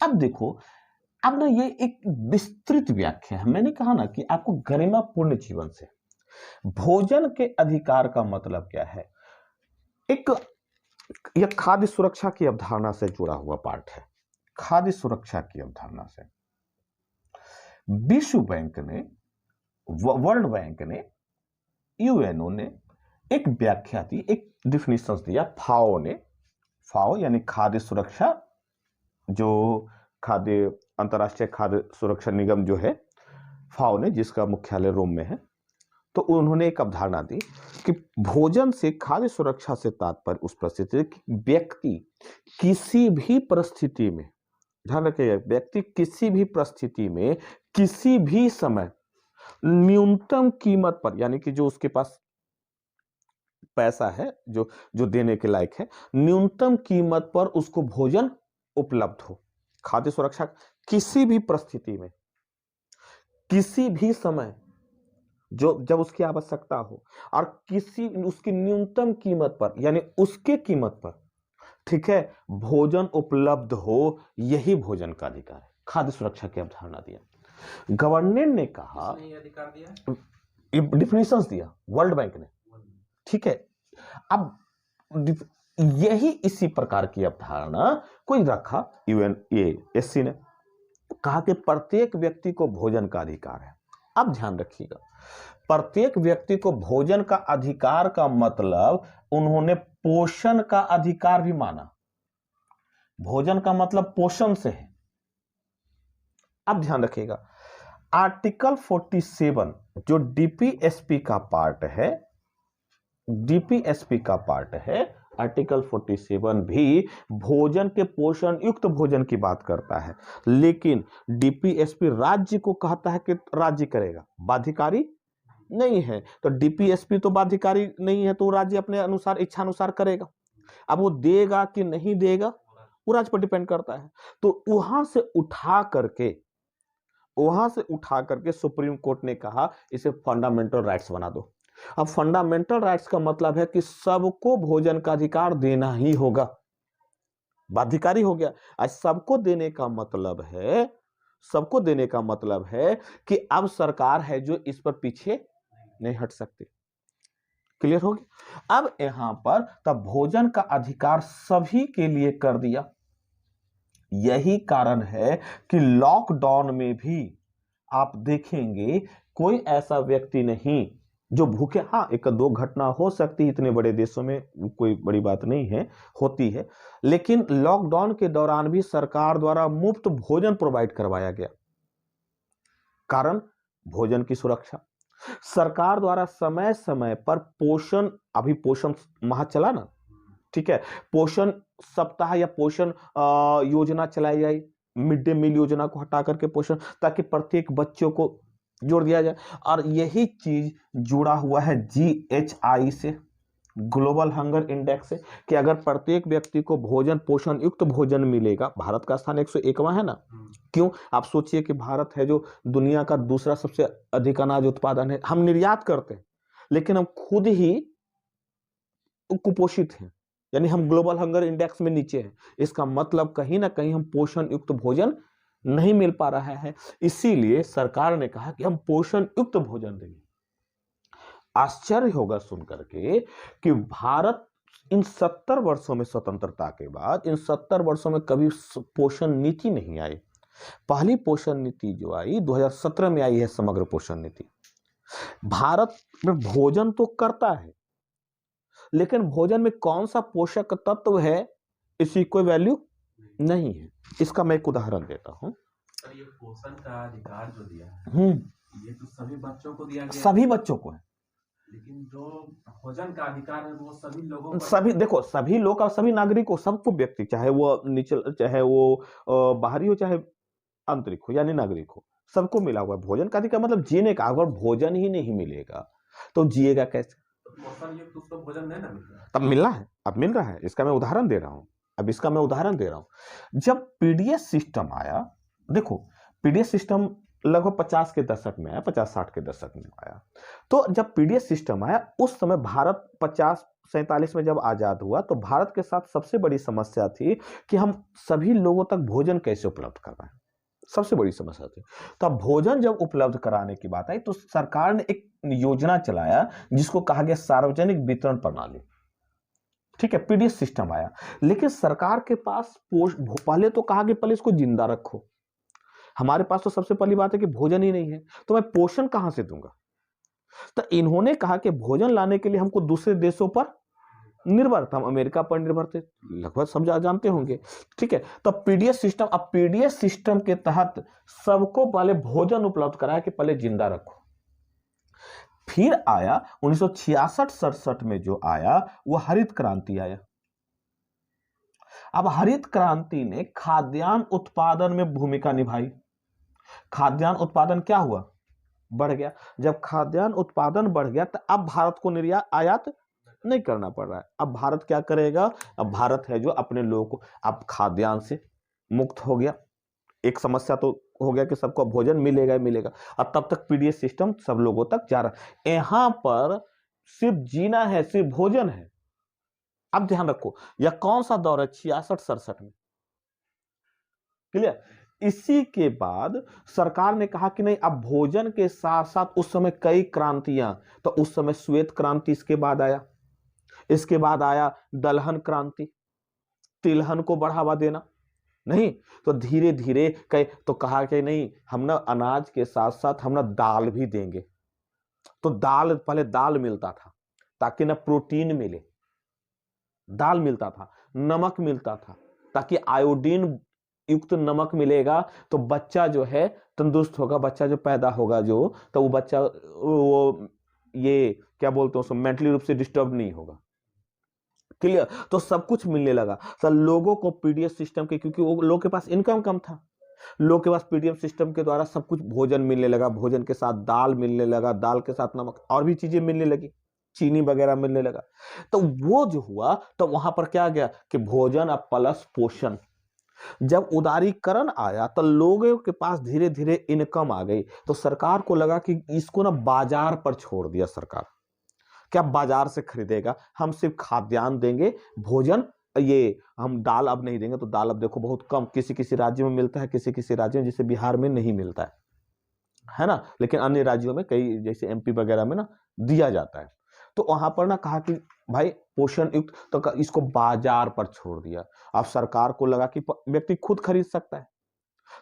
अब देखो, अब ना ये एक विस्तृत व्याख्या है। मैंने कहा ना कि आपको गरिमापूर्ण जीवन से भोजन के अधिकार का मतलब क्या है। एक यह खाद्य सुरक्षा की अवधारणा से जुड़ा हुआ पार्ट है। खाद्य सुरक्षा की अवधारणा से विश्व बैंक ने, वर्ल्ड बैंक ने, यूएनओ ने एक व्याख्या दी, एक डिफिनेशन दिया। फाओ ने, फाओ यानी खाद्य सुरक्षा, जो खाद्य अंतर्राष्ट्रीय खाद्य सुरक्षा निगम जो है, फाओ ने, जिसका मुख्यालय रोम में है, तो उन्होंने एक अवधारणा दी कि भोजन से, खाद्य सुरक्षा से तात्पर्य उस परिस्थिति है कि व्यक्ति किसी भी परिस्थिति में, ध्यान रखिएगा, व्यक्ति किसी भी परिस्थिति में किसी भी समय न्यूनतम कीमत पर, यानी कि जो उसके पास पैसा है, जो जो देने के लायक है, न्यूनतम कीमत पर उसको भोजन उपलब्ध हो। खाद्य सुरक्षा किसी भी परिस्थिति में, किसी भी समय, जो जब उसकी आवश्यकता हो, और किसी उसकी न्यूनतम कीमत पर, यानी उसके कीमत पर, ठीक है, भोजन उपलब्ध हो, यही भोजन का अधिकार है। खाद्य सुरक्षा की अवधारणा दिया। गवर्नर ने कहा, अधिकार दिया, डिफिनेशंस दिया वर्ल्ड बैंक ने, ठीक है। अब यही इसी प्रकार की अवधारणा कोई रखा, यूएनएससी ने कहा कि प्रत्येक व्यक्ति को भोजन का अधिकार है। अब ध्यान रखिएगा, प्रत्येक व्यक्ति को भोजन का अधिकार का मतलब उन्होंने पोषण का अधिकार भी माना। भोजन का मतलब पोषण से है। अब ध्यान रखिएगा, आर्टिकल 47 जो डीपीएसपी का पार्ट है, डीपीएसपी का पार्ट है, आर्टिकल 47 भी भोजन के पोषण युक्त भोजन की बात करता है, लेकिन डीपीएसपी राज्य को कहता है कि राज्य करेगा, बाध्यकारी नहीं है। तो डीपीएसपी तो बाध्यकारी नहीं है, तो राज्य अपने अनुसार, इच्छा अनुसार करेगा। अब वो देगा कि नहीं देगा, वो राज्य पर डिपेंड करता है। तो वहां से उठा करके सुप्रीम कोर्ट ने कहा इसे फंडामेंटल राइट्स बना दो। अब फंडामेंटल राइट्स का मतलब है कि सबको भोजन का अधिकार देना ही होगा, बाध्यकारी हो गया। आज सबको देने का मतलब है कि अब सरकार है जो इस पर पीछे नहीं हट सकती। क्लियर हो गया। अब यहां पर तब भोजन का अधिकार सभी के लिए कर दिया। यही कारण है कि लॉकडाउन में भी आप देखेंगे कोई ऐसा व्यक्ति नहीं जो भूखे, हाँ एक दो घटना हो सकती है, इतने बड़े देशों में कोई बड़ी बात नहीं है, होती है, लेकिन लॉकडाउन के दौरान भी सरकार द्वारा मुफ्त भोजन प्रोवाइड करवाया गया। कारण भोजन की सुरक्षा। सरकार द्वारा समय समय पर पोषण, अभी पोषण माह चला ना, ठीक है, पोषण सप्ताह या पोषण योजना चलाई जाए, मिड डे मील योजना को हटा करके पोषण, ताकि प्रत्येक बच्चों को जोड़ दिया जाए। और यही चीज जुड़ा हुआ है GHI से, ग्लोबल हंगर इंडेक्स से, कि अगर प्रत्येक व्यक्ति को भोजन, पोषण युक्त भोजन मिलेगा। भारत का स्थान 101वां है ना। क्यों? आप सोचिए कि भारत है जो दुनिया का दूसरा सबसे अधिक अनाज उत्पादन है। हम निर्यात करते हैं, लेकिन हम खुद ही कुपोषित हैं, यानी हम ग्लोबल हंगर इंडेक्स में नीचे हैं। इसका मतलब कहीं ना कहीं हम पोषण युक्त भोजन नहीं मिल पा रहा है। इसीलिए सरकार ने कहा कि हम पोषण युक्त भोजन देंगे। आश्चर्य होगा सुनकर के कि भारत इन 70 वर्षों में, स्वतंत्रता के बाद इन 70 वर्षों में कभी पोषण नीति नहीं आई। पहली पोषण नीति जो आई 2017 में आई है, समग्र पोषण नीति। भारत में भोजन तो करता है, लेकिन भोजन में कौन सा पोषक तत्व है इसकी कोई वैल्यू नहीं है। इसका मैं एक उदाहरण देता हूं। ये पोषण का अधिकार जो दिया है, ये तो सभी बच्चों को दिया गया, सभी बच्चों को है, लेकिन जो भोजन का अधिकार है वो सभी लोगों को, सभी, देखो सभी लोग और सभी नागरिकों, सबको, व्यक्ति चाहे वो निचल, चाहे वो बाहरी हो, चाहे आंतरिक हो, यानी नागरिक हो, सबको मिला हुआ है भोजन का अधिकार। मतलब जीने का। अगर भोजन ही नहीं मिलेगा तो जिएगा कैसे? पोषण युक्त उसको भोजन नहीं ना मिल रहा है, तब मिलना है, अब मिल रहा है। इसका मैं उदाहरण दे रहा हूं। जब पीडीएस सिस्टम आया, देखो पीडीएस सिस्टम लगभग 50 के दशक में आया, 50-60 के दशक में आया। तो जब पीडीएस सिस्टम आया उस समय भारत 50 1947 में जब आजाद हुआ तो भारत के साथ सबसे बड़ी समस्या थी कि हम सभी लोगों तक भोजन कैसे उपलब्ध करवाएं, सबसे बड़ी समस्या थी। तो अब भोजन जब उपलब्ध कराने की बात आई तो सरकार ने एक योजना चलाया जिसको कहा गया सार्वजनिक वितरण प्रणाली, ठीक है, पीडीएस सिस्टम आया। लेकिन सरकार के पास पहले तो कहा कि पहले इसको जिंदा रखो, हमारे पास तो सबसे पहली बात है कि भोजन ही नहीं है, तो मैं पोषण कहां से दूंगा। तो इन्होंने कहा कि भोजन लाने के लिए हमको दूसरे देशों पर निर्भर था, हम अमेरिका पर निर्भर थे, लगभग समझा जानते होंगे, ठीक है। तो पीडीएस सिस्टम, अब पीडीएस सिस्टम के तहत सबको पहले भोजन उपलब्ध कराया कि पहले जिंदा रखो। फिर आया 1966-67 में जो आया वो हरित क्रांति आया। अब हरित क्रांति ने खाद्यान्न उत्पादन में भूमिका निभाई। खाद्यान्न उत्पादन क्या हुआ, बढ़ गया। जब खाद्यान्न उत्पादन बढ़ गया तो अब भारत को निर्यात आयात नहीं करना पड़ रहा है। अब भारत क्या करेगा, अब भारत है जो अपने लोगों को अब खाद्यान्न से मुक्त हो गया। एक समस्या तो हो गया कि सबको भोजन मिलेगा ही मिलेगा, और तब तक पीडीएस सिस्टम सब लोगों तक जा रहा है। यहां पर सिर्फ जीना है, सिर्फ भोजन है। अब ध्यान रखो यह कौन सा दौर है, 66-67 में, क्लियर। इसी के बाद सरकार ने कहा कि नहीं, अब भोजन के साथ साथ उस समय कई क्रांतियां, तो उस समय श्वेत क्रांति इसके बाद आया, इसके बाद आया दलहन क्रांति, तिलहन को बढ़ावा देना, नहीं तो धीरे धीरे कई तो कहा कि नहीं हम ना अनाज के साथ साथ हम ना दाल भी देंगे। तो दाल, पहले दाल मिलता था ताकि ना प्रोटीन मिले, दाल मिलता था, नमक मिलता था ताकि आयोडीन युक्त नमक मिलेगा तो बच्चा जो है तंदुरुस्त होगा, बच्चा जो पैदा होगा जो, तो वो बच्चा वो ये क्या बोलते हैं उसको मेंटली रूप से डिस्टर्ब नहीं होगा, क्लियर। तो सब कुछ मिलने लगा तो लोगों को पीडीएस सिस्टम के, क्योंकि वो लोगों के पास इनकम कम था, लोग के पास पीडीएस सिस्टम के द्वारा सब कुछ भोजन मिलने लगा, भोजन के साथ दाल मिलने लगा, दाल के साथ नमक और भी चीजें मिलने लगी, चीनी वगैरह मिलने लगा। तो वो जो हुआ तो वहां पर क्या गया कि भोजन अब प्लस पोषण। जब उदारीकरण आया तो लोगों के पास धीरे धीरे इनकम आ गई, तो सरकार को लगा कि इसको ना बाजार पर छोड़ दिया सरकार, क्या बाजार से खरीदेगा, हम सिर्फ खाद्यान्न देंगे, भोजन ये हम दाल अब नहीं देंगे। तो दाल अब देखो बहुत कम किसी किसी राज्य में मिलता है, किसी किसी राज्य में, जैसे बिहार में नहीं मिलता है ना, लेकिन अन्य राज्यों में कई जैसे एमपी वगैरह में ना दिया जाता है। तो वहां पर ना कहा कि भाई पोषण युक्त, तो इसको बाजार पर छोड़ दिया। अब सरकार को लगा कि व्यक्ति खुद खरीद सकता है,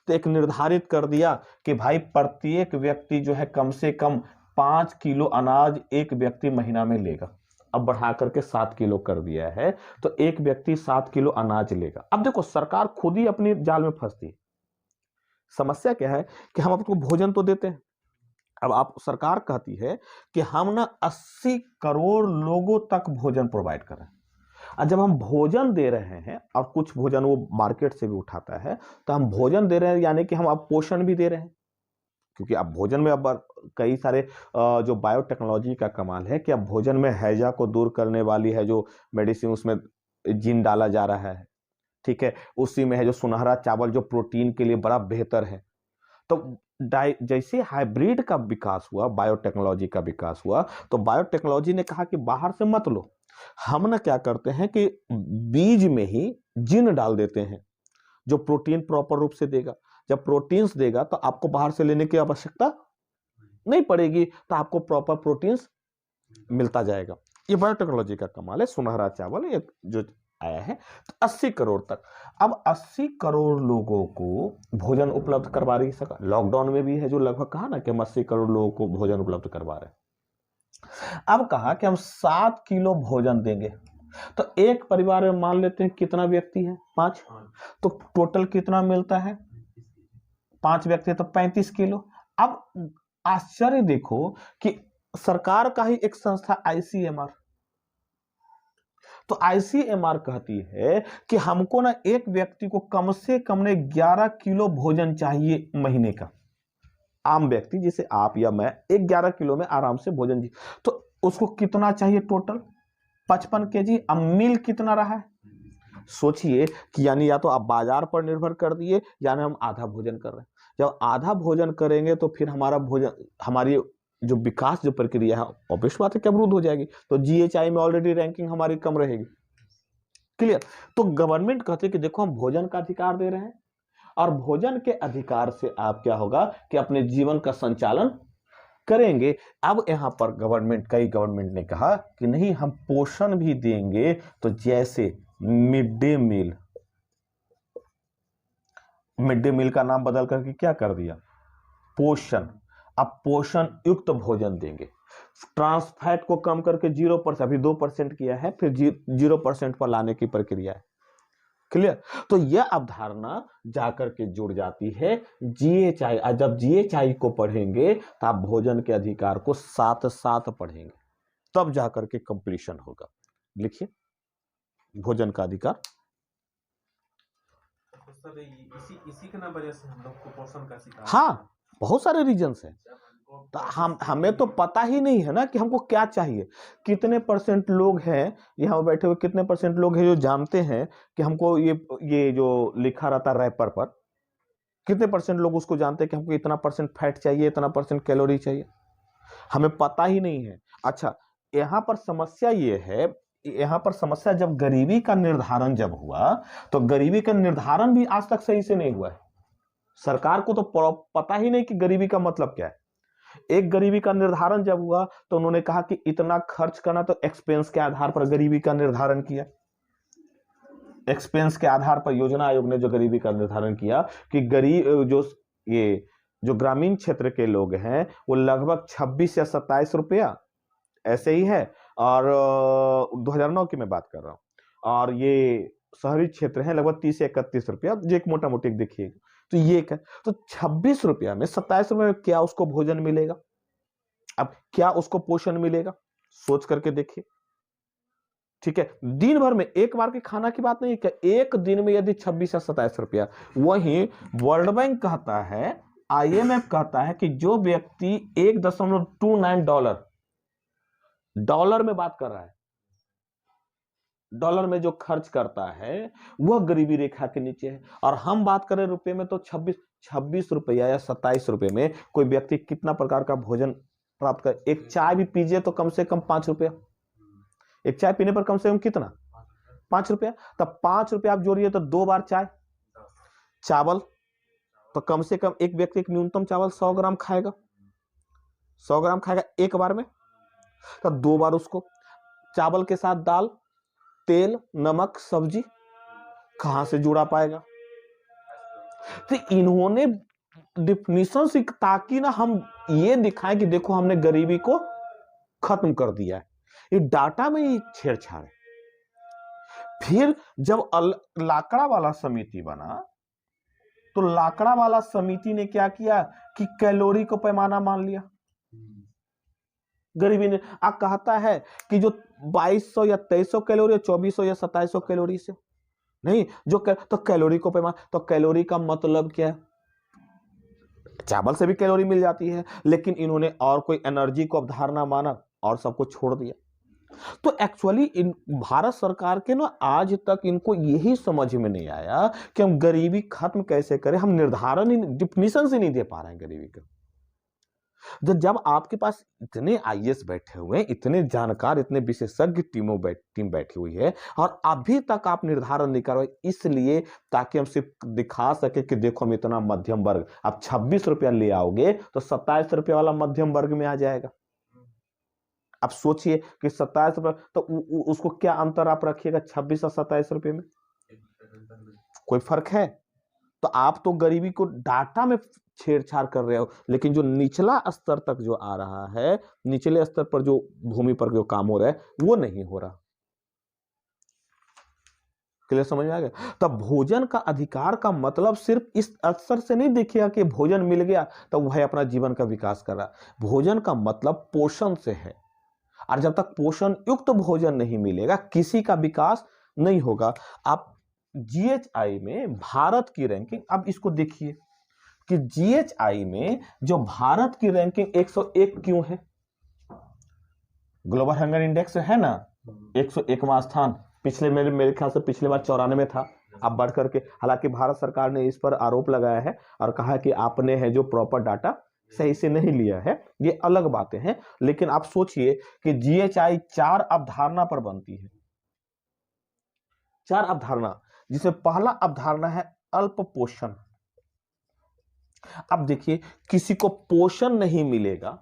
तो एक निर्धारित कर दिया कि भाई प्रत्येक व्यक्ति जो है कम से कम 5 किलो अनाज एक व्यक्ति महीना में लेगा। अब बढ़ा करके 7 किलो कर दिया है, तो एक व्यक्ति 7 किलो अनाज लेगा। अब देखो सरकार खुद ही अपनी जाल में फंसती है। समस्या क्या है कि हम आपको भोजन तो देते हैं, अब आप सरकार कहती है कि हम ना 80 करोड़ लोगों तक भोजन प्रोवाइड कर रहे हैं, और जब हम भोजन दे रहे हैं और कुछ भोजन वो मार्केट से भी उठाता है, तो हम भोजन दे रहे हैं यानी कि हम अब पोषण भी दे रहे हैं, क्योंकि अब भोजन में अब कई सारे जो बायोटेक्नोलॉजी का कमाल है कि अब भोजन में हैजा को दूर करने वाली है जो मेडिसिन, उसमें जीन डाला जा रहा है, ठीक है। उसी में है जो सुनहरा चावल जो प्रोटीन के लिए बड़ा बेहतर है। तो जैसे हाइब्रिड का विकास हुआ, बायोटेक्नोलॉजी का विकास हुआ, तो बायोटेक्नोलॉजी ने कहा कि बाहर से मत लो, हम ना क्या करते हैं कि बीज में ही जीन डाल देते हैं जो प्रोटीन प्रॉपर रूप से देगा। जब प्रोटीन्स देगा तो आपको बाहर से लेने की आवश्यकता नहीं पड़ेगी, तो आपको प्रॉपर प्रोटीन्स मिलता जाएगा। ये बायोटेक्नोलॉजी का कमाल है। सुनहरा चावल ये जो आया है तो 80 करोड़ तक, अब 80 करोड़ लोगों को भोजन उपलब्ध करवा रही सका। लॉकडाउन में भी है जो लगभग कहा ना कि हम 80 करोड़ लोगों को भोजन उपलब्ध करवा रहे हैं। अब कहा कि हम 7 किलो भोजन देंगे, तो एक परिवार में मान लेते हैं कितना व्यक्ति है, 5, तो टोटल कितना मिलता है, 5 व्यक्ति तो 35 किलो। अब आश्चर्य देखो कि सरकार का ही एक संस्था आईसीएमआर, तो आईसीएमआर कहती है कि हमको ना एक व्यक्ति को कम से कम ने 11 किलो भोजन चाहिए महीने का। आम व्यक्ति जैसे आप या मैं 11 किलो में आराम से भोजन, तो उसको कितना चाहिए टोटल, 55 केजी। अब मिल कितना रहा है, सोचिए कि यानी या तो आप बाजार पर निर्भर कर दिए यानी हम आधा भोजन कर रहे हैं। जब आधा भोजन करेंगे तो फिर हमारा भोजन, हमारी जो विकास जो प्रक्रिया है ऑब्वियस बात है कि अवरुद्ध हो जाएगी। तो जीएचआई में ऑलरेडी रैंकिंग हमारी कम रहेगी। क्लियर। तो गवर्नमेंट कहते हैं कि देखो हम भोजन का अधिकार दे रहे हैं और भोजन के अधिकार से आप क्या होगा कि अपने जीवन का संचालन करेंगे। अब यहां पर कई गवर्नमेंट ने कहा कि नहीं हम पोषण भी देंगे। तो जैसे मिड डे मील का नाम बदल करके क्या कर दिया, पोषण। अब पोषण युक्त भोजन देंगे। ट्रांस फैट को कम करके 0%, अभी 2% किया है, फिर 0% पर लाने की प्रक्रिया है। क्लियर। तो यह अवधारणा जाकर के जुड़ जाती है जीएचआई। जब जीएचआई को पढ़ेंगे तो आप भोजन के अधिकार को साथ साथ पढ़ेंगे, तब जाकर के कंप्लीशन होगा। लिखिए भोजन का अधिकार। तो सर इसी के ना वजह से हम लोग कुपोषण का शिकार। हाँ, बहुत सारे रीजंस हैं। तो हमें तो पता ही नहीं है ना कि हमको क्या चाहिए। कितने % लोग हैं यहाँ बैठे हुए, कितने % लोग हैं जो जानते हैं कि हमको ये जो लिखा रहता है रैपर पर, कितने % लोग उसको जानते हैं कि हमको इतना % फैट चाहिए, इतना % कैलोरी चाहिए। हमें पता ही नहीं है। अच्छा, यहाँ पर समस्या ये है, यहाँ पर समस्या जब गरीबी का निर्धारण जब हुआ तो गरीबी का निर्धारण भी आज तक सही से नहीं हुआ है। सरकार को तो पता ही नहीं कि गरीबी का मतलब क्या है। एक गरीबी का निर्धारण जब हुआ तो उन्होंने कहा कि इतना खर्च करना, तो एक्सपेंस के आधार पर गरीबी का निर्धारण किया। एक्सपेंस के आधार पर योजना आयोग ने जो गरीबी का निर्धारण किया कि गरीब जो ग्रामीण क्षेत्र के लोग हैं वो लगभग 26 या 27 रुपया ऐसे ही है, और 2009 की मैं बात कर रहा हूं, और ये शहरी क्षेत्र है लगभग 30 से 31 रुपया, जो एक मोटा मोटी देखिएगा। तो ये है, तो 26 रुपया में 27 रुपये में क्या उसको भोजन मिलेगा? अब क्या उसको पोषण मिलेगा? सोच करके देखिए। ठीक है, दिन भर में एक बार के खाना की बात नहीं, क्या एक दिन में यदि 26 या 27 रुपया। वहीं वर्ल्ड बैंक कहता है, IMF कहता है कि जो व्यक्ति 1.29 डॉलर में बात कर रहा है, डॉलर में जो खर्च करता है वह गरीबी रेखा के नीचे है। और हम बात करें रुपए में, तो 26 रुपया या 27 रुपए में कोई व्यक्ति कितना प्रकार का भोजन प्राप्त कर। एक चाय भी पीजिए तो कम से कम 5 रुपया। एक चाय पीने पर कम से कम कितना, 5 रुपया। तब 5 रुपया आप जोड़िए तो 2 बार चाय। चावल तो कम से कम एक व्यक्ति न्यूनतम चावल 100 ग्राम खाएगा, 100 ग्राम खाएगा एक बार में, तो 2 बार उसको। चावल के साथ दाल, तेल, नमक, सब्जी कहां से जुड़ा पाएगा? तो इन्होंने डिफिनीशन से, ताकि ना हम ये दिखाएं कि देखो हमने गरीबी को खत्म कर दिया है। ये डाटा में ही छेड़छाड़ है। फिर जब लाकड़ा वाला समिति बना तो लाकड़ा वाला समिति ने क्या किया कि कैलोरी को पैमाना मान लिया। गरीबी ने कहता है कि जो 2200 या 2300 कैलोरी, 2400 या 2700 कैलोरी से नहीं, जो तो कैलोरी को पैमाना। तो कैलोरी का मतलब क्या है? चावल से भी कैलोरी मिल जाती है, लेकिन इन्होंने और कोई एनर्जी को अवधारणा माना और सबको छोड़ दिया। तो एक्चुअली इन भारत सरकार के ना आज तक इनको यही समझ में नहीं आया कि हम गरीबी खत्म कैसे करें। हम निर्धारण ही, डिफिनीशन से नहीं दे पा रहे हैं गरीबी का। जब आपके पास इतने IAS बैठे हुए हैं, इतने जानकार, इतने विशेषज्ञ टीम बैठी हुई है, और अभी तक आप निर्धारण नहीं कर रहे, इसलिए ताकि हम सिर्फ दिखा सके कि देखो हम इतना मध्यम वर्ग। आप 26 रुपया ले आओगे तो 27 रुपया वाला मध्यम वर्ग में आ जाएगा। आप सोचिए कि 27 रुपये, तो उसको क्या अंतर आप रखिएगा 26 और 27 रुपये में? कोई फर्क है? तो आप तो गरीबी को डाटा में छेड़छाड़ कर रहे हो, लेकिन जो निचला स्तर तक जो आ रहा है, निचले स्तर पर जो भूमि पर जो काम हो रहा है वो नहीं हो रहा। क्लियर समझ में आ गया? तब भोजन का अधिकार का मतलब सिर्फ इस अवसर से नहीं देखिएगा कि भोजन मिल गया तो वह अपना जीवन का विकास कर रहा। भोजन का मतलब पोषण से है, और जब तक पोषण युक्त भोजन नहीं मिलेगा किसी का विकास नहीं होगा। आप GHI में भारत की रैंकिंग, अब इसको देखिए कि GHI में जो भारत की रैंकिंग 101 क्यों है? ग्लोबल हंगर इंडेक्स है ना, 101वां स्थान। पिछले मेरे ख्याल से पिछले बार 94 में था, अब बढ़ करके, हालांकि भारत सरकार ने इस पर आरोप लगाया है और कहा कि आपने है जो प्रॉपर डाटा सही से नहीं लिया है, ये अलग बातें हैं। लेकिन आप सोचिए कि जीएचआई 4 अवधारणा पर बनती है, 4 अवधारणा, जिसमें पहला अवधारणा है अल्प पोषण। अब देखिए, किसी को पोषण नहीं मिलेगा,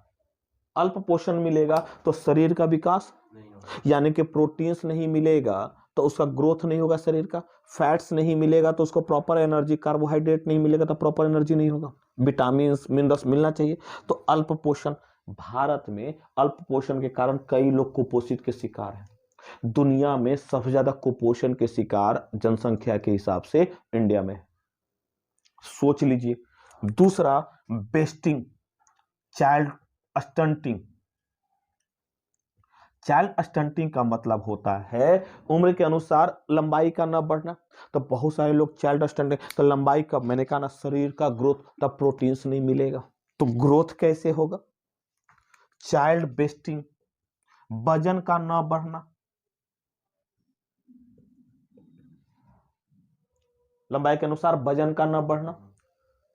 अल्प पोषण मिलेगा तो शरीर का विकास नहीं होगा। यानी कि प्रोटीन्स नहीं मिलेगा तो उसका ग्रोथ नहीं होगा शरीर का, फैट्स नहीं मिलेगा तो उसको प्रॉपर एनर्जी, कार्बोहाइड्रेट नहीं मिलेगा तो प्रॉपर एनर्जी नहीं होगा, विटामिन मिनरल्स मिलना चाहिए। तो अल्प पोषण, भारत में अल्प पोषण के कारण कई लोग कुपोषित के शिकार हैं। दुनिया में सबसे ज्यादा कुपोषण के शिकार जनसंख्या के हिसाब से इंडिया में, सोच लीजिए। दूसरा बेस्टिंग, चाइल्ड स्टंटिंग। चाइल्ड स्टंटिंग का मतलब होता है उम्र के अनुसार लंबाई का न बढ़ना। तो बहुत सारे लोग चाइल्ड स्टंटिंग, तो लंबाई का, मैंने कहा ना, शरीर का ग्रोथ, तब प्रोटीन्स नहीं मिलेगा तो ग्रोथ कैसे होगा। चाइल्ड बेस्टिंग, वजन का न बढ़ना, लंबाई के अनुसार वजन का न बढ़ना,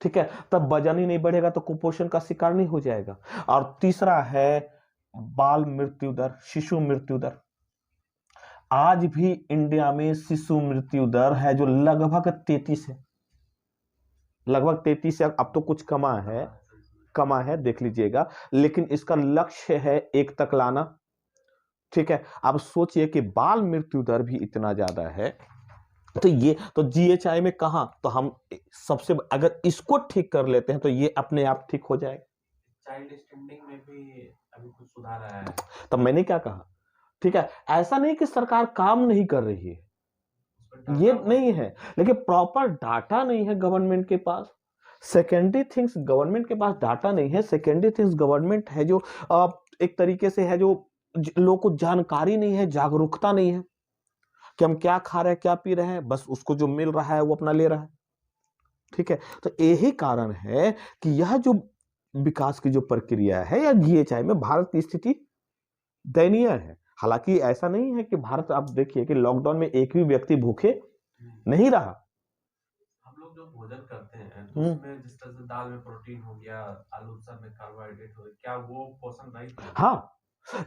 ठीक है, तब वजन ही नहीं बढ़ेगा तो कुपोषण का शिकार नहीं हो जाएगा। और तीसरा है बाल मृत्यु दर, शिशु मृत्यु दर। आज भी इंडिया में शिशु मृत्यु दर है जो लगभग 33 है, लगभग 33 है। अब तो कुछ कमा है, देख लीजिएगा, लेकिन इसका लक्ष्य है 1 तक लाना, ठीक है। अब सोचिए कि बाल मृत्यु दर भी इतना ज्यादा है, तो ये तो जीएचआई में कहां, तो हम सबसे, अगर इसको ठीक कर लेते हैं तो ये अपने आप ठीक हो जाएगा। चाइल्ड स्टैंडिंग में भी अभी कुछ सुधार आया है। तब मैंने क्या कहा, ठीक है, ऐसा नहीं कि सरकार काम नहीं कर रही है, ये नहीं है, लेकिन प्रॉपर डाटा नहीं है गवर्नमेंट के पास। सेकेंडरी थिंग्स, गवर्नमेंट के पास डाटा नहीं है। सेकेंडरी थिंग्स, गवर्नमेंट है जो एक तरीके से है जो लोगों को जानकारी नहीं है, जागरूकता नहीं है कि हम क्या खा रहे हैं, क्या पी रहे हैं, बस उसको जो मिल रहा है वो अपना ले रहा है, ठीक है। तो यही कारण है कि यह जो विकास की जो प्रक्रिया है या जीएचआई में भारत की स्थिति दयनीय है। हालांकि ऐसा नहीं है कि भारत, आप देखिए कि लॉकडाउन में एक भी व्यक्ति भूखे नहीं रहा। हम लोग जो भोजन करते हैं तो उसमें जिस तरह से दाल में प्रोटीन हो गया, आलू सब में कार्बोहाइड्रेट हो गया, क्या वो पोषण रहित है? हाँ,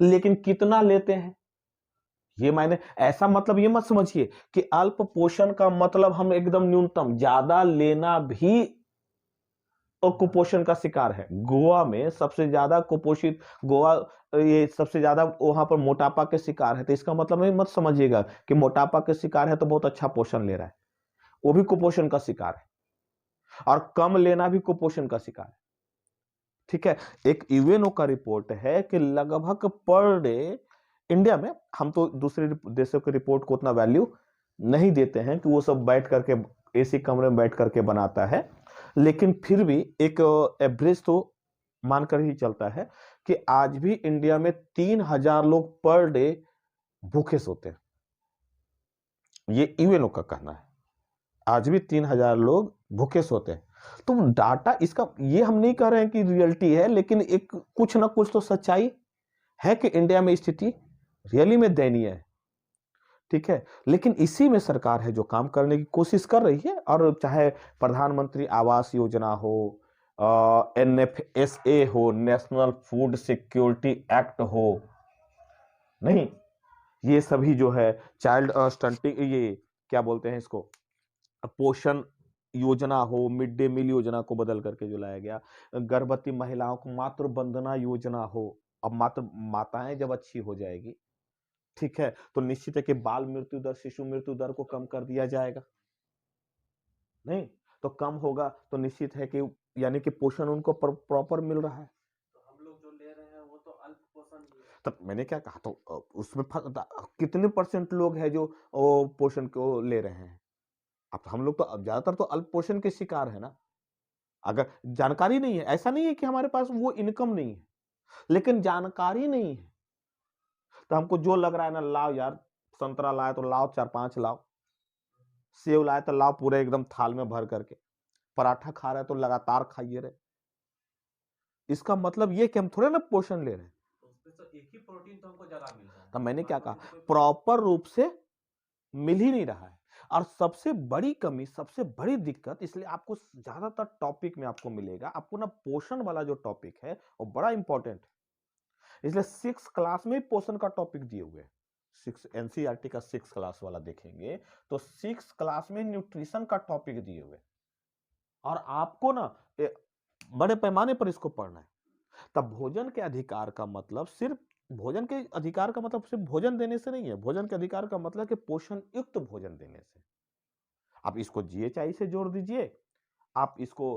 लेकिन कितना लेते हैं ये मायने, ऐसा मतलब ये मत समझिए कि अल्प पोषण का मतलब हम एकदम न्यूनतम, ज्यादा लेना भी तो कुपोषण का शिकार है। गोवा में सबसे ज्यादा कुपोषित, गोवा ये सबसे ज्यादा वहां पर मोटापा के शिकार है। तो इसका मतलब नहीं मत समझिएगा कि मोटापा के शिकार है तो बहुत अच्छा पोषण ले रहा है, वो भी कुपोषण का शिकार है, और कम लेना भी कुपोषण का शिकार है, ठीक है। एक यूएनओ का रिपोर्ट है कि लगभग पर डे इंडिया में, हम तो दूसरे देशों के रिपोर्ट को उतना वैल्यू नहीं देते हैं कि वो सब बैठ करके एसी कमरे में बैठ करके बनाता है, लेकिन फिर भी एक एवरेज तो मानकर ही चलता है कि आज भी इंडिया में 3000 लोग पर डे भूखे सोते हैं। ये यूएनओ का कहना है, आज भी 3000 लोग भूखे सोते हैं। तो डाटा इसका, ये हम नहीं कह रहे हैं कि रियलिटी है, लेकिन एक कुछ ना कुछ तो सच्चाई है कि इंडिया में स्थिति रियली में दयनीय है, ठीक है। लेकिन इसी में सरकार है जो काम करने की कोशिश कर रही है, और चाहे प्रधानमंत्री आवास योजना हो, एनएफएसए हो, नेशनल फूड सिक्योरिटी एक्ट हो, नहीं, ये सभी जो है चाइल्ड स्टंटिंग, ये क्या बोलते हैं इसको, पोषण योजना हो, मिड डे मील योजना को बदल करके जो लाया गया, गर्भवती महिलाओं को मातृ वंदना योजना हो, अब माताएं जब अच्छी हो जाएगी, ठीक है, तो निश्चित है कि बाल मृत्यु दर, शिशु मृत्यु दर को कम कर दिया जाएगा। नहीं तो कम होगा तो निश्चित है कि यानी कि पोषण उनको प्रॉपर मिल रहा है। तो हम लोग जो ले रहे हैं वो तो अल्प पोषण ही है। तब मैंने क्या कहा, तो उसमें कितने % लोग हैं जो पोषण को ले रहे हैं। अब हम लोग तो अब ज्यादातर तो अल्प पोषण के शिकार है ना। अगर जानकारी नहीं है, ऐसा नहीं है कि हमारे पास वो इनकम नहीं है, लेकिन जानकारी नहीं है, तो हमको जो लग रहा है ना, लाओ यार, संतरा लाए तो लाओ 4-5 लाओ, सेव लाए तो लाओ पूरे एकदम थाल में भर करके, पराठा खा रहे तो लगातार खाइए रहे। इसका मतलब ये कि हम थोड़े ना पोषण ले रहे हैं, उसमें तो एक ही प्रोटीन तो हमको ज्यादा मिल रहा है। तब मैंने क्या कहा, प्रॉपर रूप से मिल ही नहीं रहा है। और सबसे बड़ी कमी, सबसे बड़ी दिक्कत, इसलिए आपको ज्यादातर टॉपिक में आपको मिलेगा, आपको ना पोषण वाला जो टॉपिक है वो बड़ा इंपॉर्टेंट है। इसलिए 6 क्लास में पोषण का टॉपिक दिए हुए हैं। 6 एनसीईआरटी का 6 क्लास वाला देखेंगे तो 6 क्लास में न्यूट्रिशन का टॉपिक दिए हुए, और आपको ना बड़े पैमाने पर इसको पढ़ना है। तब भोजन के अधिकार का मतलब सिर्फ भोजन के अधिकार का मतलब सिर्फ भोजन देने से नहीं है। भोजन के अधिकार का मतलब कि पोषण युक्त भोजन देने से। आप इसको जीएचआई से जोड़ दीजिए, आप इसको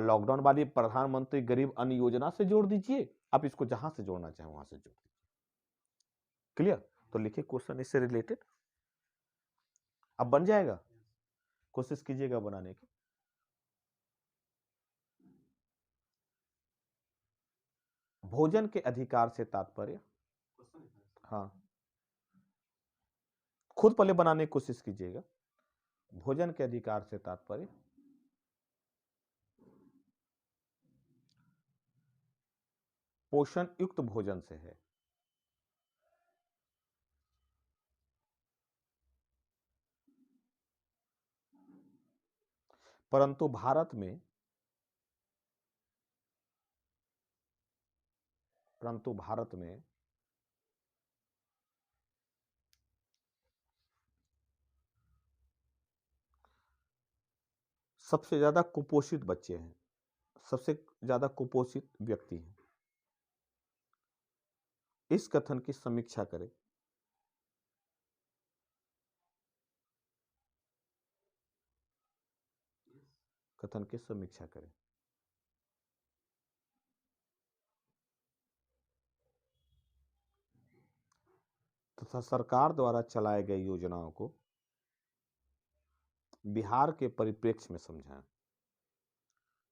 लॉकडाउन वाली प्रधानमंत्री गरीब अन्न योजना से जोड़ दीजिए, आप इसको जहां से जोड़ना चाहें वहां से जोड़ दीजिए। क्लियर? तो लिखिए क्वेश्चन इससे रिलेटेड, अब बन जाएगा, कोशिश कीजिएगा बनाने की। भोजन के अधिकार से तात्पर्य, हाँ खुद पहले बनाने की कोशिश कीजिएगा। भोजन के अधिकार से तात्पर्य पोषण युक्त भोजन से है। परंतु भारत में सबसे ज्यादा कुपोषित बच्चे हैं, सबसे ज्यादा कुपोषित व्यक्ति हैं। इस कथन की समीक्षा करें। कथन की समीक्षा करें। तथा सरकार द्वारा चलाए गए योजनाओं को बिहार के परिप्रेक्ष्य में समझाएं।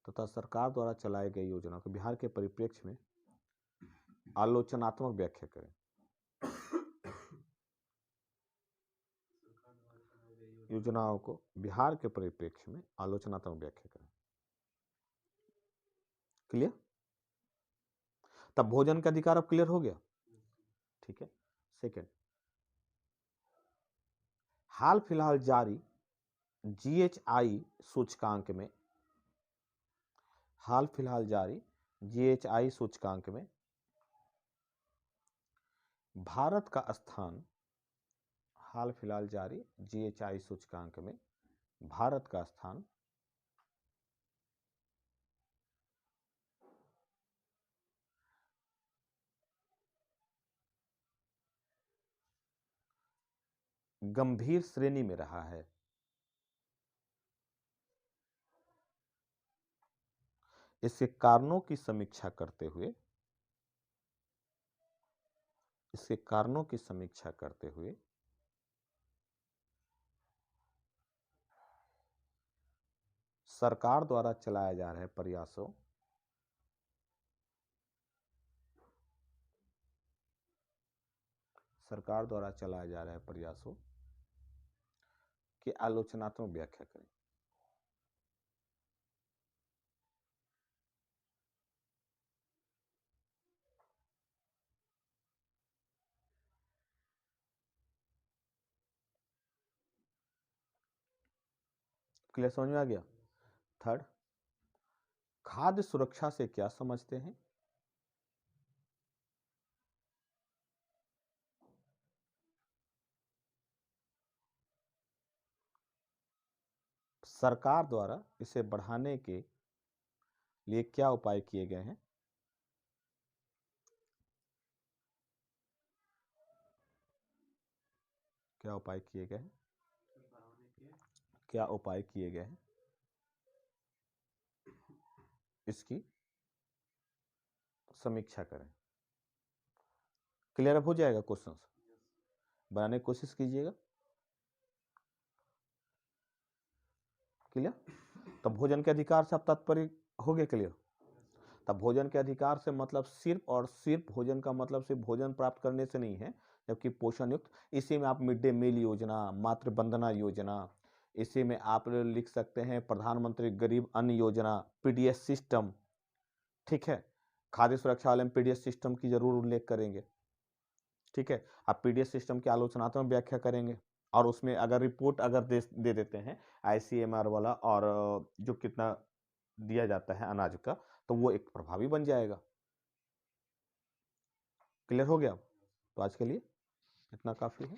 तथा सरकार द्वारा चलाए गए योजनाओं को बिहार के परिप्रेक्ष्य में आलोचनात्मक व्याख्या करें। योजनाओं को बिहार के परिप्रेक्ष्य में आलोचनात्मक व्याख्या करें। क्लियर? तब भोजन का अधिकार अब क्लियर हो गया। ठीक है। सेकंड, हाल फिलहाल जारी जीएचआई सूचकांक में, हाल फिलहाल जारी जीएचआई सूचकांक में भारत का स्थान, हाल फिलहाल जारी जीएचआई सूचकांक में भारत का स्थान गंभीर श्रेणी में रहा है। इसके कारणों की समीक्षा करते हुए, इसके कारणों की समीक्षा करते हुए सरकार द्वारा चलाए जा रहे प्रयासों, सरकार द्वारा चलाए जा रहे प्रयासों की आलोचनात्मक व्याख्या करें। क्लियर? समझ में आ गया? थर्ड, खाद्य सुरक्षा से क्या समझते हैं? सरकार द्वारा इसे बढ़ाने के लिए क्या उपाय किए गए हैं? क्या उपाय किए गए हैं? क्या उपाय किए गए हैं? इसकी समीक्षा करें। क्लियर अब हो जाएगा? क्वेश्चंस बनाने की कोशिश कीजिएगा। क्लियर? तब भोजन के अधिकार से आप तात्पर्य हो गया क्लियर? तब भोजन के अधिकार से मतलब सिर्फ और सिर्फ भोजन का मतलब सिर्फ भोजन प्राप्त करने से नहीं है, जबकि पोषण युक्त। इसी में आप मिड डे मील योजना, मातृ वंदना योजना, इसी में आप लिख सकते हैं प्रधानमंत्री गरीब अन्न योजना, पीडीएस सिस्टम। ठीक है, खाद्य सुरक्षा वाले में पीडीएस सिस्टम की जरूर उल्लेख करेंगे। ठीक है, आप पीडीएस सिस्टम की आलोचनात्मक व्याख्या करेंगे। और उसमें अगर रिपोर्ट अगर दे देते हैं ICMR वाला, और जो कितना दिया जाता है अनाज का, तो वो एक प्रभावी बन जाएगा। क्लियर हो गया? तो आज के लिए इतना काफी है।